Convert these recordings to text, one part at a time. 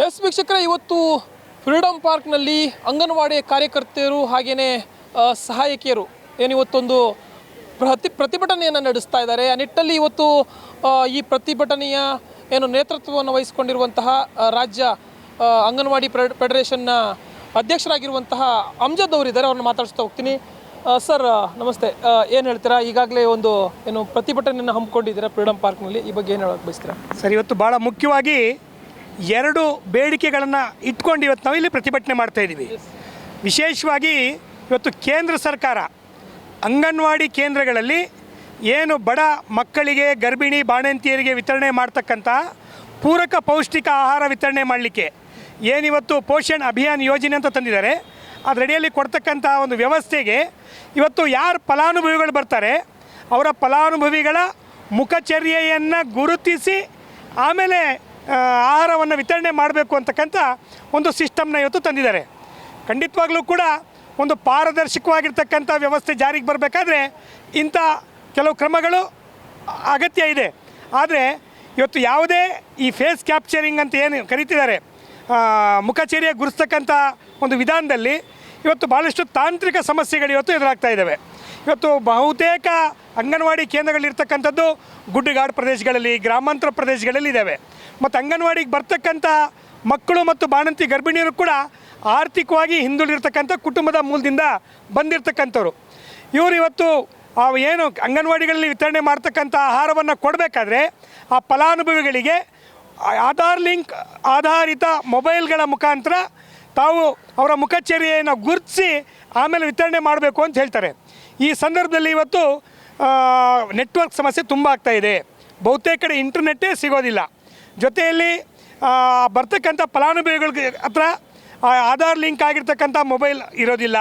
S ವೀಕ್ಷಕರೇ, ಇವತ್ತು freedom ಪಾರ್ಕ್ನಲ್ಲಿ ಅಂಗನವಾಡಿ ಕಾರ್ಯಕರ್ತೆಯರು ಹಾಗೆಯೇ ಸಹಾಯಕಿಯರು ಇವತ್ತೊಂದು ಪ್ರತಿಭಟನೆಯನ್ನು ನಡೆಸ್ತಾ ಇದ್ದಾರೆ. ಆ ನಿಟ್ಟಲ್ಲಿ ಇವತ್ತು ಈ ಪ್ರತಿಭಟನೆಯ ನೇತೃತ್ವವನ್ನು ವಹಿಸಿಕೊಂಡಿರುವಂತಹ ರಾಜ್ಯ ಅಂಗನವಾಡಿ ಫೆಡರೇಷನ್ನ ಅಧ್ಯಕ್ಷರಾಗಿರುವಂತಹ ಅಮ್ಜದ್ ಅವರಿದ್ದಾರೆ. ಅವ್ರನ್ನ ಮಾತಾಡಿಸ್ತಾ ಹೋಗ್ತೀನಿ. ಸರ್ ನಮಸ್ತೆ, ಏನು ಹೇಳ್ತೀರಾ? ಈಗಾಗಲೇ ಒಂದು ಪ್ರತಿಭಟನೆಯನ್ನು ಹಮ್ಮಿಕೊಂಡಿದ್ದೀರಾ ಫ್ರೀಡಮ್ ಪಾರ್ಕ್ನಲ್ಲಿ, ಈ ಬಗ್ಗೆ ಏನು ಹೇಳೋಕ್ಕೆ ಬಯಸ್ತೀರಾ? ಸರ್, ಇವತ್ತು ಭಾಳ ಮುಖ್ಯವಾಗಿ ಎರಡು ಬೇಡಿಕೆಗಳನ್ನು ಇಟ್ಕೊಂಡು ಇವತ್ತು ನಾವಿಲ್ಲಿ ಪ್ರತಿಭಟನೆ ಮಾಡ್ತಾಯಿದ್ದೀವಿ. ವಿಶೇಷವಾಗಿ ಇವತ್ತು ಕೇಂದ್ರ ಸರ್ಕಾರ ಅಂಗನವಾಡಿ ಕೇಂದ್ರಗಳಲ್ಲಿ ಏನು ಬಡ ಮಕ್ಕಳಿಗೆ, ಗರ್ಭಿಣಿ ಬಾಣಂತಿಯರಿಗೆ ವಿತರಣೆ ಮಾಡ್ತಕ್ಕಂಥ ಪೂರಕ ಪೌಷ್ಟಿಕ ಆಹಾರ ವಿತರಣೆ ಮಾಡಲಿಕ್ಕೆ ಏನಿವತ್ತು ಪೋಷಣ್ ಅಭಿಯಾನ್ ಯೋಜನೆ ಅಂತ ತಂದಿದ್ದಾರೆ, ಅದರಡಿಯಲ್ಲಿ ಕೊಡ್ತಕ್ಕಂಥ ಒಂದು ವ್ಯವಸ್ಥೆಗೆ ಇವತ್ತು ಯಾರು ಫಲಾನುಭವಿಗಳು ಬರ್ತಾರೆ ಅವರ ಫಲಾನುಭವಿಗಳ ಮುಖಚರ್ಯೆಯನ್ನು ಗುರುತಿಸಿ ಆಮೇಲೆ ಆಹಾರವನ್ನು ವಿತರಣೆ ಮಾಡಬೇಕು ಅಂತಕ್ಕಂಥ ಒಂದು ಸಿಸ್ಟಮ್ನ ಇವತ್ತು ತಂದಿದ್ದಾರೆ. ಖಂಡಿತವಾಗ್ಲೂ ಕೂಡ ಒಂದು ಪಾರದರ್ಶಕವಾಗಿರ್ತಕ್ಕಂಥ ವ್ಯವಸ್ಥೆ ಜಾರಿಗೆ ಬರಬೇಕಾದ್ರೆ ಇಂಥ ಕೆಲವು ಕ್ರಮಗಳು ಅಗತ್ಯ ಇದೆ. ಆದರೆ ಇವತ್ತು ಯಾವುದೇ ಈ ಫೇಸ್ ಕ್ಯಾಪ್ಚರಿಂಗ್ ಅಂತ ಏನು ಕರೀತಿದ್ದಾರೆ, ಮುಖಚರ್ಯೆ ಗುರುಸ್ತಕ್ಕಂಥ ಒಂದು ವಿಧಾನದಲ್ಲಿ ಇವತ್ತು ಭಾಳಷ್ಟು ತಾಂತ್ರಿಕ ಸಮಸ್ಯೆಗಳು ಇವತ್ತು ಎದುರಾಗ್ತಾ ಇದ್ದಾವೆ. ಇವತ್ತು ಬಹುತೇಕ ಅಂಗನವಾಡಿ ಕೇಂದ್ರಗಳಿರ್ತಕ್ಕಂಥದ್ದು ಗುಡ್ಡಗಾಡು ಪ್ರದೇಶಗಳಲ್ಲಿ, ಗ್ರಾಮಾಂತರ ಪ್ರದೇಶಗಳಲ್ಲಿ ಇದ್ದಾವೆ. ಮತ್ತು ಅಂಗನವಾಡಿಗೆ ಬರ್ತಕ್ಕಂಥ ಮಕ್ಕಳು ಮತ್ತು ಬಾಣಂತಿ ಗರ್ಭಿಣಿಯರು ಕೂಡ ಆರ್ಥಿಕವಾಗಿ ಹಿಂದುಳಿರ್ತಕ್ಕಂಥ ಕುಟುಂಬದ ಮೂಲದಿಂದ ಬಂದಿರತಕ್ಕಂಥವ್ರು. ಇವರು ಇವತ್ತು ಏನು ಅಂಗನವಾಡಿಗಳಲ್ಲಿ ವಿತರಣೆ ಮಾಡ್ತಕ್ಕಂಥ ಆಹಾರವನ್ನು ಕೊಡಬೇಕಾದ್ರೆ ಆ ಫಲಾನುಭವಿಗಳಿಗೆ ಆಧಾರಿತ ಮೊಬೈಲ್ಗಳ ಮುಖಾಂತರ ತಾವು ಅವರ ಮುಖಚರ್ಯೆಯನ್ನು ಗುರುತಿಸಿ ಆಮೇಲೆ ವಿತರಣೆ ಮಾಡಬೇಕು ಅಂತ ಹೇಳ್ತಾರೆ. ಈ ಸಂದರ್ಭದಲ್ಲಿ ಇವತ್ತು ನೆಟ್ವರ್ಕ್ ಸಮಸ್ಯೆ ತುಂಬ ಆಗ್ತಾಯಿದೆ. ಬಹುತೇಕ ಕಡೆ ಇಂಟರ್ನೆಟ್ಟೇ ಸಿಗೋದಿಲ್ಲ. ಜೊತೆಯಲ್ಲಿ ಬರ್ತಕ್ಕಂಥ ಫಲಾನುಭವಿಗಳ ಹತ್ರ ಆಧಾರ್ ಲಿಂಕ್ ಆಗಿರ್ತಕ್ಕಂಥ ಮೊಬೈಲ್ ಇರೋದಿಲ್ಲ.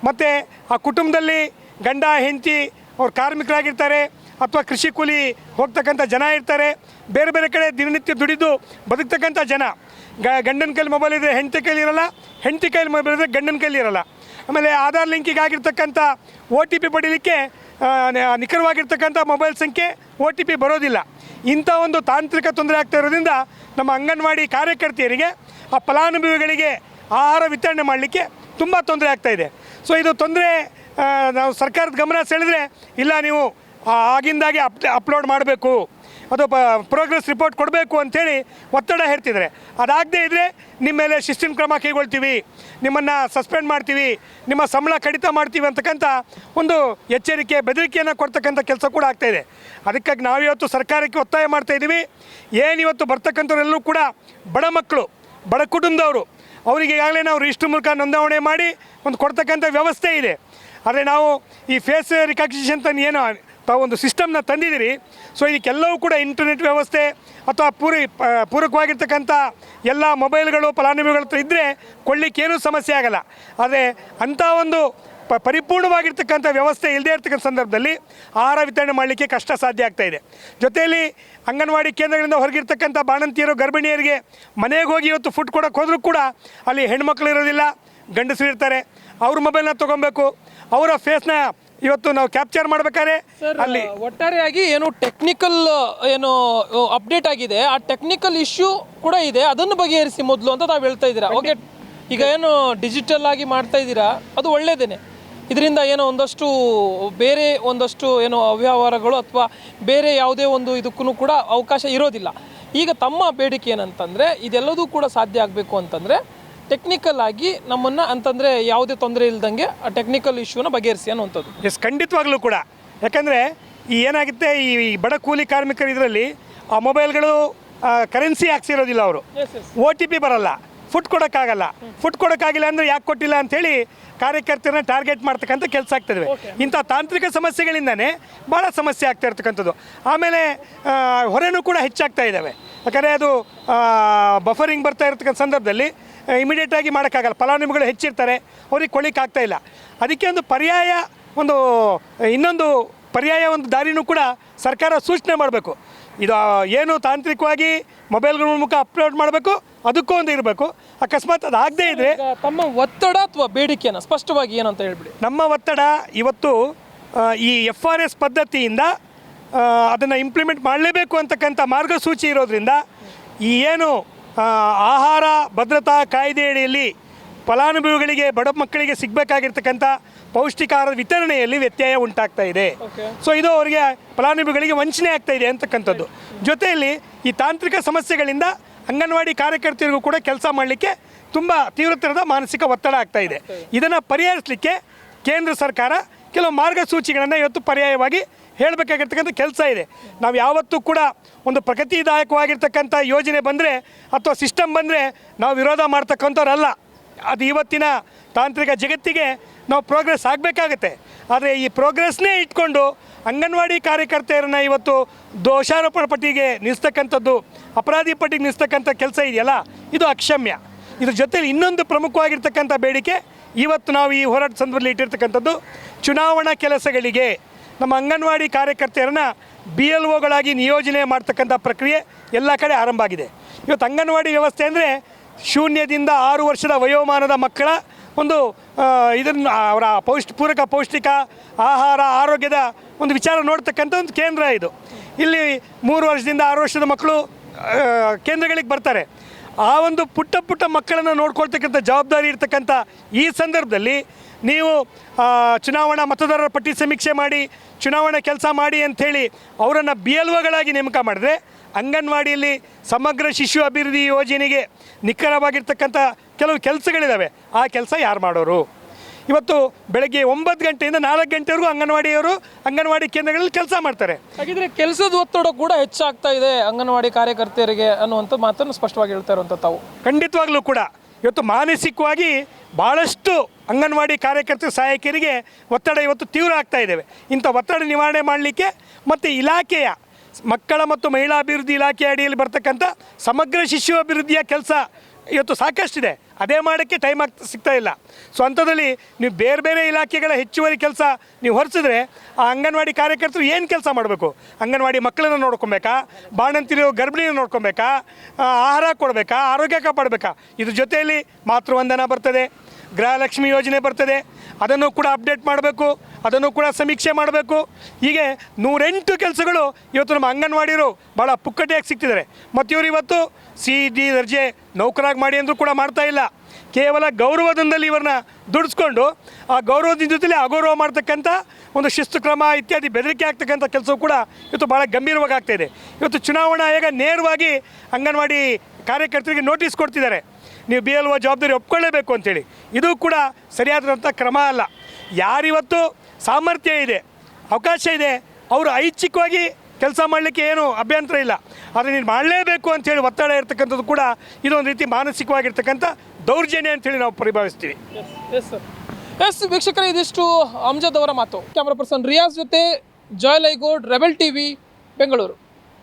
ಮತ್ತು ಆ ಕುಟುಂಬದಲ್ಲಿ ಗಂಡ ಹೆಂಡತಿ ಅವ್ರು ಕಾರ್ಮಿಕರಾಗಿರ್ತಾರೆ ಅಥವಾ ಕೃಷಿ ಕೂಲಿ ಹೋಗ್ತಕ್ಕಂಥ ಜನ ಇರ್ತಾರೆ. ಬೇರೆ ಬೇರೆ ಕಡೆ ದಿನನಿತ್ಯ ದುಡಿದು ಬದುಕ್ತಕ್ಕಂಥ ಜನ. ಗಂಡನ ಕೈಲಿ ಮೊಬೈಲ್ ಇದ್ದರೆ ಹೆಂಡತಿ ಕೈಲಿ ಇರೋಲ್ಲ, ಹೆಂಡತಿ ಕೈಲಿ ಮೊಬೈಲ್ ಇದ್ದರೆ ಗಂಡನ ಕೈಲಿ ಇರೋಲ್ಲ. ಆಮೇಲೆ ಆಧಾರ್ ಲಿಂಕಿಗೆ ಆಗಿರ್ತಕ್ಕಂಥ OTP ಪಡೀಲಿಕ್ಕೆ ನಿಖರವಾಗಿರ್ತಕ್ಕಂಥ ಮೊಬೈಲ್ ಸಂಖ್ಯೆ OTP ಬರೋದಿಲ್ಲ. ಇಂಥ ಒಂದು ತಾಂತ್ರಿಕ ತೊಂದರೆ ಆಗ್ತಾ ಇರೋದ್ರಿಂದ ನಮ್ಮ ಅಂಗನವಾಡಿ ಕಾರ್ಯಕರ್ತೆಯರಿಗೆ ಆ ಫಲಾನುಭವಿಗಳಿಗೆ ಆಹಾರ ವಿತರಣೆ ಮಾಡಲಿಕ್ಕೆ ತುಂಬ ತೊಂದರೆ ಆಗ್ತಾಯಿದೆ. ಸೊ ಇದು ತೊಂದರೆ ನಾವು ಸರ್ಕಾರದ ಗಮನ ಸೆಳೆದ್ರೆ, ಇಲ್ಲ ನೀವು ಆಗಿಂದಾಗೆ ಅಪ್ಲೋಡ್ ಮಾಡಬೇಕು, ಅದು ಪ್ರೋಗ್ರೆಸ್ ರಿಪೋರ್ಟ್ ಕೊಡಬೇಕು ಅಂಥೇಳಿ ಒತ್ತಡ ಹೇರ್ತಿದ್ದಾರೆ. ಅದಾಗದೇ ಇದ್ದರೆ ನಿಮ್ಮ ಮೇಲೆ ಶಿಸ್ತಿನ ಕ್ರಮ ಕೈಗೊಳ್ತೀವಿ, ನಿಮ್ಮನ್ನು ಸಸ್ಪೆಂಡ್ ಮಾಡ್ತೀವಿ, ನಿಮ್ಮ ಸಂಬಳ ಕಡಿತ ಮಾಡ್ತೀವಿ ಅಂತಕ್ಕಂಥ ಒಂದು ಎಚ್ಚರಿಕೆ, ಬೆದರಿಕೆಯನ್ನು ಕೊಡ್ತಕ್ಕಂಥ ಕೆಲಸ ಕೂಡ ಆಗ್ತಾಯಿದೆ. ಅದಕ್ಕಾಗಿ ನಾವಿವತ್ತು ಸರ್ಕಾರಕ್ಕೆ ಒತ್ತಾಯ ಮಾಡ್ತಾಯಿದ್ದೀವಿ. ಏನಿವತ್ತು ಬರ್ತಕ್ಕಂಥವರೆಲ್ಲರೂ ಕೂಡ ಬಡ ಮಕ್ಕಳು, ಬಡ ಕುಟುಂಬದವರು, ಅವರಿಗೆ ಈಗಾಗಲೇ ನಾವು ರಿಜಿಸ್ಟ್ರ್ ಮೂಲಕ ನೋಂದಾವಣೆ ಮಾಡಿ ಒಂದು ಕೊಡ್ತಕ್ಕಂಥ ವ್ಯವಸ್ಥೆ ಇದೆ. ಆದರೆ ನಾವು ಈ ಫೇಸ್ ರಿಕಾಗ್ನಿಷನ್ ಅಂತ ಏನು ತಾವು ಒಂದು ಸಿಸ್ಟಮ್ನ ತಂದಿದ್ದೀರಿ, ಸೊ ಇದಕ್ಕೆಲ್ಲವೂ ಕೂಡ ಇಂಟರ್ನೆಟ್ ವ್ಯವಸ್ಥೆ ಅಥವಾ ಪೂರಕವಾಗಿರ್ತಕ್ಕಂಥ ಎಲ್ಲ ಮೊಬೈಲ್ಗಳು ಫಲಾನುಭವಿಗಳ ಹತ್ರ ಇದ್ದರೆ ಕೊಳ್ಳಿಕ್ಕೇನೂ ಸಮಸ್ಯೆ ಆಗೋಲ್ಲ. ಆದರೆ ಅಂಥ ಒಂದು ಪರಿಪೂರ್ಣವಾಗಿರ್ತಕ್ಕಂಥ ವ್ಯವಸ್ಥೆ ಇಲ್ಲದೇ ಇರ್ತಕ್ಕಂಥ ಸಂದರ್ಭದಲ್ಲಿ ಆಹಾರ ವಿತರಣೆ ಮಾಡಲಿಕ್ಕೆ ಕಷ್ಟ ಸಾಧ್ಯ ಆಗ್ತಾಯಿದೆ. ಜೊತೆಯಲ್ಲಿ ಅಂಗನವಾಡಿ ಕೇಂದ್ರಗಳಿಂದ ಹೊರಗಿರ್ತಕ್ಕಂಥ ಬಾಣಂತಿಯರು, ಗರ್ಭಿಣಿಯರಿಗೆ ಮನೆಗೆ ಹೋಗಿ ಇವತ್ತು ಫುಡ್ ಕೊಡೋಕ್ಕೆ ಹೋದರೂ ಕೂಡ ಅಲ್ಲಿ ಹೆಣ್ಮಕ್ಳು ಇರೋದಿಲ್ಲ, ಗಂಡಸರು ಇರ್ತಾರೆ. ಅವ್ರ ಮೊಬೈಲ್ನ ತೊಗೊಬೇಕು, ಅವರ ಫೇಸ್ನ ಇವತ್ತು ನಾವು ಕ್ಯಾಪ್ಚರ್ ಮಾಡಬೇಕಾದ್ರೆ ಅಲ್ಲಿ ಒಟ್ಟಾರೆಯಾಗಿ ಟೆಕ್ನಿಕಲ್ ಅಪ್ಡೇಟ್ ಆಗಿದೆ. ಆ ಟೆಕ್ನಿಕಲ್ ಇಶ್ಯೂ ಕೂಡ ಇದೆ, ಅದನ್ನು ಬಗೆಹರಿಸಿ ಮೊದಲು ಅಂತ ನಾವು ಹೇಳ್ತಾ ಇದ್ದೀರಾ. ಓಕೆ, ಈಗ ಡಿಜಿಟಲ್ ಆಗಿ ಮಾಡ್ತಾ ಇದ್ದೀರಾ, ಅದು ಒಳ್ಳೆಯದೇನೆ. ಇದರಿಂದ ಒಂದಷ್ಟು ಬೇರೆ ಒಂದಷ್ಟು ಅವ್ಯವಹಾರಗಳು ಅಥವಾ ಬೇರೆ ಯಾವುದೇ ಒಂದು ಇದಕ್ಕೂ ಕೂಡ ಅವಕಾಶ ಇರೋದಿಲ್ಲ. ಈಗ ತಮ್ಮ ಬೇಡಿಕೆ ಏನಂತಂದರೆ, ಇದೆಲ್ಲದೂ ಕೂಡ ಸಾಧ್ಯ ಆಗಬೇಕು ಅಂತಂದರೆ ಟೆಕ್ನಿಕಲ್ ಆಗಿ ನಮ್ಮನ್ನು ಅಂತಂದರೆ ಯಾವುದೇ ತೊಂದರೆ ಇಲ್ದಂಗೆ ಆ ಟೆಕ್ನಿಕಲ್ ಇಶ್ಯೂನ ಬಗೆಹರಿಸಿ ಅನ್ನುವಂಥದ್ದು. ಎಸ್, ಖಂಡಿತವಾಗ್ಲೂ ಕೂಡ. ಯಾಕಂದರೆ ಏನಾಗುತ್ತೆ, ಈ ಬಡ ಕೂಲಿ ಕಾರ್ಮಿಕರು ಇದರಲ್ಲಿ ಆ ಮೊಬೈಲ್ಗಳು ಕರೆನ್ಸಿ ಹಾಕ್ಸಿರೋದಿಲ್ಲ, ಅವರು OTP ಬರಲ್ಲ, ಫುಡ್ ಕೊಡೋಕ್ಕಾಗಲ್ಲ. ಫುಡ್ ಕೊಡೋಕ್ಕಾಗಿಲ್ಲ ಅಂದರೆ ಯಾಕೆ ಕೊಟ್ಟಿಲ್ಲ ಅಂಥೇಳಿ ಕಾರ್ಯಕರ್ತರನ್ನ ಟಾರ್ಗೆಟ್ ಮಾಡ್ತಕ್ಕಂಥ ಕೆಲಸ ಆಗ್ತದೆ. ಇಂಥ ತಾಂತ್ರಿಕ ಸಮಸ್ಯೆಗಳಿಂದನೇ ಭಾಳ ಸಮಸ್ಯೆ ಆಗ್ತಾ ಇರ್ತಕ್ಕಂಥದ್ದು. ಆಮೇಲೆ ಹೊರೆನೂ ಕೂಡ ಹೆಚ್ಚಾಗ್ತಾ ಇದ್ದಾವೆ. ಯಾಕಂದರೆ ಅದು ಬಫರಿಂಗ್ ಬರ್ತಾ ಇರ್ತಕ್ಕಂಥ ಸಂದರ್ಭದಲ್ಲಿ ಇಮಿಡಿಯೇಟಾಗಿ ಮಾಡೋಕ್ಕಾಗಲ್ಲ. ಫಲಾನುಭವಿಗಳು ಹೆಚ್ಚಿರ್ತಾರೆ, ಅವ್ರಿಗೆ ಕೊಡ್ಲಿಕ್ಕೆ ಆಗ್ತಾಯಿಲ್ಲ. ಅದಕ್ಕೆ ಒಂದು ಪರ್ಯಾಯ ಇನ್ನೊಂದು ದಾರಿನೂ ಕೂಡ ಸರ್ಕಾರ ಸೂಚನೆ ಮಾಡಬೇಕು. ಇದು ಏನು ತಾಂತ್ರಿಕವಾಗಿ ಮೊಬೈಲ್ಗಳ ಮೂಲಕ ಅಪ್ಲೋಡ್ ಮಾಡಬೇಕು, ಅದಕ್ಕೂ ಒಂದು ಇರಬೇಕು. ಅಕಸ್ಮಾತ್ ಅದಾಗದೇ ಇದ್ದರೆ ತಮ್ಮ ಒತ್ತಡ ಅಥವಾ ಬೇಡಿಕೆಯನ್ನು ಸ್ಪಷ್ಟವಾಗಿ ಏನಂತ ಹೇಳ್ಬಿಡಿ. ನಮ್ಮ ಒತ್ತಡ ಇವತ್ತು ಈ FRS ಪದ್ಧತಿಯಿಂದ ಅದನ್ನು ಇಂಪ್ಲಿಮೆಂಟ್ ಮಾಡಲೇಬೇಕು ಅಂತಕ್ಕಂಥ ಮಾರ್ಗಸೂಚಿ ಇರೋದ್ರಿಂದ ಈ ಏನು ಆಹಾರ ಭದ್ರತಾ ಕಾಯ್ದೆ ಅಡಿಯಲ್ಲಿ ಫಲಾನುಭವಿಗಳಿಗೆ ಬಡ ಮಕ್ಕಳಿಗೆ ಸಿಗಬೇಕಾಗಿರ್ತಕ್ಕಂಥ ಪೌಷ್ಟಿಕಾಹಾರದ ವಿತರಣೆಯಲ್ಲಿ ವ್ಯತ್ಯಯ ಉಂಟಾಗ್ತಾ ಇದೆ. ಸೊ ಇದು ಅವರಿಗೆ ಫಲಾನುಭವಿಗಳಿಗೆ ವಂಚನೆ ಆಗ್ತಾ ಇದೆ ಅಂತಕ್ಕಂಥದ್ದು. ಜೊತೆಯಲ್ಲಿ ಈ ತಾಂತ್ರಿಕ ಸಮಸ್ಯೆಗಳಿಂದ ಅಂಗನವಾಡಿ ಕಾರ್ಯಕರ್ತರಿಗೂ ಕೂಡ ಕೆಲಸ ಮಾಡಲಿಕ್ಕೆ ತುಂಬ ತೀವ್ರತರದ ಮಾನಸಿಕ ಒತ್ತಡ ಆಗ್ತಾ ಇದೆ. ಇದನ್ನು ಪರಿಹರಿಸಲಿಕ್ಕೆ ಕೇಂದ್ರ ಸರ್ಕಾರ ಕೆಲವು ಮಾರ್ಗಸೂಚಿಗಳನ್ನು ಇವತ್ತು ಪರ್ಯಾಯವಾಗಿ ಹೇಳಬೇಕಾಗಿರ್ತಕ್ಕಂಥ ಕೆಲಸ ಇದೆ. ನಾವು ಯಾವತ್ತೂ ಕೂಡ ಒಂದು ಪ್ರಗತಿದಾಯಕವಾಗಿರ್ತಕ್ಕಂಥ ಯೋಜನೆ ಬಂದರೆ ಅಥವಾ ಸಿಸ್ಟಮ್ ಬಂದರೆ ನಾವು ವಿರೋಧ ಮಾಡ್ತಕ್ಕಂಥವ್ರಲ್ಲ. ಅದು ಇವತ್ತಿನ ತಾಂತ್ರಿಕ ಜಗತ್ತಿಗೆ ನಾವು ಪ್ರೋಗ್ರೆಸ್ ಆಗಬೇಕಾಗತ್ತೆ. ಆದರೆ ಈ ಪ್ರೋಗ್ರೆಸ್ನೇ ಇಟ್ಕೊಂಡು ಅಂಗನವಾಡಿ ಕಾರ್ಯಕರ್ತೆಯರನ್ನು ಇವತ್ತು ದೋಷಾರೋಪಣ ಪಟ್ಟಿಗೆ ನಿಲ್ಲಿಸ್ತಕ್ಕಂಥದ್ದು, ಅಪರಾಧಿ ಪಟ್ಟಿಗೆ ನಿಲ್ಲಿಸ್ತಕ್ಕಂಥ ಕೆಲಸ ಇದೆಯಲ್ಲ, ಇದು ಅಕ್ಷಮ್ಯ. ಇದ್ರ ಜೊತೆಲಿ ಇನ್ನೊಂದು ಪ್ರಮುಖವಾಗಿರ್ತಕ್ಕಂಥ ಬೇಡಿಕೆ ಇವತ್ತು ನಾವು ಈ ಹೋರಾಟ ಸಂದರ್ಭದಲ್ಲಿ ಇಟ್ಟಿರ್ತಕ್ಕಂಥದ್ದು, ಚುನಾವಣಾ ಕೆಲಸಗಳಿಗೆ ನಮ್ಮ ಅಂಗನವಾಡಿ ಕಾರ್ಯಕರ್ತೆಯರನ್ನು BLOಗಳಾಗಿ ನಿಯೋಜನೆ ಮಾಡ್ತಕ್ಕಂಥ ಪ್ರಕ್ರಿಯೆ ಎಲ್ಲ ಕಡೆ ಆರಂಭ ಆಗಿದೆ. ಇವತ್ತು ಅಂಗನವಾಡಿ ವ್ಯವಸ್ಥೆ ಅಂದರೆ 0 ದಿಂದ 6 ವರ್ಷದ ವಯೋಮಾನದ ಮಕ್ಕಳ ಒಂದು ಇದನ್ನು ಅವರ ಪೂರಕ ಪೌಷ್ಟಿಕ ಆಹಾರ ಆರೋಗ್ಯದ ಒಂದು ವಿಚಾರ ನೋಡ್ತಕ್ಕಂಥ ಒಂದು ಕೇಂದ್ರ ಇದು. ಇಲ್ಲಿ 3 ವರ್ಷದಿಂದ 6 ವರ್ಷದ ಮಕ್ಕಳು ಕೇಂದ್ರಗಳಿಗೆ ಬರ್ತಾರೆ. ಆ ಒಂದು ಪುಟ್ಟ ಮಕ್ಕಳನ್ನು ನೋಡ್ಕೊಳ್ತಕ್ಕಂಥ ಜವಾಬ್ದಾರಿ ಇರ್ತಕ್ಕಂಥ ಈ ಸಂದರ್ಭದಲ್ಲಿ ನೀವು ಚುನಾವಣಾ ಮತದಾರರ ಪಟ್ಟಿ ಸಮೀಕ್ಷೆ ಮಾಡಿ, ಚುನಾವಣಾ ಕೆಲಸ ಮಾಡಿ ಅಂಥೇಳಿ ಅವರನ್ನು BLOಗಳಾಗಿ ನೇಮಕ ಮಾಡಿದ್ರೆ ಅಂಗನವಾಡಿಯಲ್ಲಿ ಸಮಗ್ರ ಶಿಶು ಅಭಿವೃದ್ಧಿ ಯೋಜನೆಗೆ ನಿಖರವಾಗಿರ್ತಕ್ಕಂಥ ಕೆಲವು ಕೆಲಸಗಳಿದ್ದಾವೆ. ಆ ಕೆಲಸ ಯಾರು ಮಾಡೋರು? ಇವತ್ತು ಬೆಳಗ್ಗೆ 9 ಗಂಟೆಯಿಂದ 4 ಗಂಟೆವರೆಗೂ ಅಂಗನವಾಡಿ ಕೇಂದ್ರಗಳಲ್ಲಿ ಕೆಲಸ ಮಾಡ್ತಾರೆ. ಹಾಗಿದ್ರೆ ಕೆಲಸದ ಒತ್ತಡ ಕೂಡ ಹೆಚ್ಚಾಗ್ತಾ ಇದೆ ಅಂಗನವಾಡಿ ಕಾರ್ಯಕರ್ತೆಯರಿಗೆ ಅನ್ನುವಂಥ ಮಾತನ್ನು ಸ್ಪಷ್ಟವಾಗಿ ಹೇಳ್ತಾ ಇರುವಂಥ ತಾವು. ಖಂಡಿತವಾಗ್ಲೂ ಕೂಡ ಇವತ್ತು ಮಾನಸಿಕವಾಗಿ ಭಾಳಷ್ಟು ಅಂಗನವಾಡಿ ಕಾರ್ಯಕರ್ತರ ಸಹಾಯಕಿಯರಿಗೆ ಒತ್ತಡ ಇವತ್ತು ತೀವ್ರ ಆಗ್ತಾ ಇದ್ದೇವೆ. ಇಂಥ ಒತ್ತಡ ನಿವಾರಣೆ ಮಾಡಲಿಕ್ಕೆ ಮತ್ತು ಇಲಾಖೆಯ ಮಕ್ಕಳ ಮತ್ತು ಮಹಿಳಾ ಅಭಿವೃದ್ಧಿ ಇಲಾಖೆ ಅಡಿಯಲ್ಲಿ ಬರ್ತಕ್ಕಂಥ ಸಮಗ್ರ ಶಿಶು ಅಭಿವೃದ್ಧಿಯ ಕೆಲಸ ಇವತ್ತು ಸಾಕಷ್ಟಿದೆ. ಅದೇ ಮಾಡೋಕ್ಕೆ ಟೈಮ್ ಸಿಗ್ತಾ ಇಲ್ಲ. ಸೊ ಅಂಥದ್ರಲ್ಲಿ ನೀವು ಬೇರೆ ಇಲಾಖೆಗಳ ಹೆಚ್ಚುವರಿ ಕೆಲಸ ನೀವು ಹೊರಿಸಿದ್ರೆ ಆ ಅಂಗನವಾಡಿ ಕಾರ್ಯಕರ್ತರು ಏನು ಕೆಲಸ ಮಾಡಬೇಕು? ಅಂಗನವಾಡಿ ಮಕ್ಕಳನ್ನು ನೋಡ್ಕೊಬೇಕಾ, ಬಾಣಂತಿರೋ ಗರ್ಭಿಣಿಯನ್ನು ನೋಡ್ಕೊಬೇಕಾ, ಆಹಾರ ಕೊಡಬೇಕಾ, ಆರೋಗ್ಯ ಕಾಪಾಡಬೇಕಾ? ಇದ್ರ ಜೊತೆಯಲ್ಲಿ ಮಾತೃವಂದನ ಬರ್ತದೆ, ಗೃಹಲಕ್ಷ್ಮಿ ಯೋಜನೆ ಬರ್ತದೆ, ಅದನ್ನು ಕೂಡ ಅಪ್ಡೇಟ್ ಮಾಡಬೇಕು, ಅದನ್ನು ಕೂಡ ಸಮೀಕ್ಷೆ ಮಾಡಬೇಕು. ಹೀಗೆ 108 ಕೆಲಸಗಳು ಇವತ್ತು ನಮ್ಮ ಅಂಗನವಾಡಿಯರು ಭಾಳ ಪುಕ್ಕಟೆಯಾಗಿ ಸಿಗ್ತಿದ್ದಾರೆ. ಮತ್ತು ಇವರು ಇವತ್ತು CD ದರ್ಜೆ ನೌಕರಾಗಿ ಮಾಡಿ ಅಂದರೂ ಕೂಡ ಮಾಡ್ತಾ ಇಲ್ಲ. ಕೇವಲ ಗೌರವದಿಂದಲೇ ಇವ್ರನ್ನ ದುಡಿಸ್ಕೊಂಡು ಆ ಗೌರವದ ಜೊತೆಲಿ ಅಗೌರವ ಮಾಡ್ತಕ್ಕಂಥ ಒಂದು ಶಿಸ್ತು ಕ್ರಮ ಇತ್ಯಾದಿ ಬೆದರಿಕೆ ಆಗ್ತಕ್ಕಂಥ ಕೆಲಸವು ಕೂಡ ಇವತ್ತು ಭಾಳ ಗಂಭೀರವಾಗಿ ಆಗ್ತಾಯಿದೆ. ಇವತ್ತು ಚುನಾವಣಾ ಆಯೋಗ ನೇರವಾಗಿ ಅಂಗನವಾಡಿ ಕಾರ್ಯಕರ್ತರಿಗೆ ನೋಟಿಸ್ ಕೊಡ್ತಿದ್ದಾರೆ, ನೀವು BLO ಜವಾಬ್ದಾರಿ ಒಪ್ಕೊಳ್ಳೇಬೇಕು ಅಂತೇಳಿ. ಇದು ಕೂಡ ಸರಿಯಾದಂಥ ಕ್ರಮ ಅಲ್ಲ. ಯಾರಿವತ್ತು ಸಾಮರ್ಥ್ಯ ಇದೆ, ಅವಕಾಶ ಇದೆ, ಅವರು ಐಚ್ಛಿಕವಾಗಿ ಕೆಲಸ ಮಾಡಲಿಕ್ಕೆ ಏನು ಅಭ್ಯಂತರ ಇಲ್ಲ. ಆದರೆ ನೀನು ಮಾಡಲೇಬೇಕು ಅಂಥೇಳಿ ಒತ್ತಡ ಇರ್ತಕ್ಕಂಥದ್ದು ಕೂಡ ಇದೊಂದು ರೀತಿ ಮಾನಸಿಕವಾಗಿರ್ತಕ್ಕಂಥ ದೌರ್ಜನ್ಯ ಅಂಥೇಳಿ ನಾವು ಪರಿಭಾವಿಸ್ತೀವಿ. ಎಸ್ ವೀಕ್ಷಕರೇ, ಇದಿಷ್ಟು ಅಮ್ಜದ್ ಅವರ ಮಾತು. ಕ್ಯಾಮ್ರಾ ಪರ್ಸನ್ ರಿಯಾಜ್ ಜೊತೆ ಜಾಯ್ ಲೈಗೋಡ್, ರೆಬೆಲ್ TV, ಬೆಂಗಳೂರು.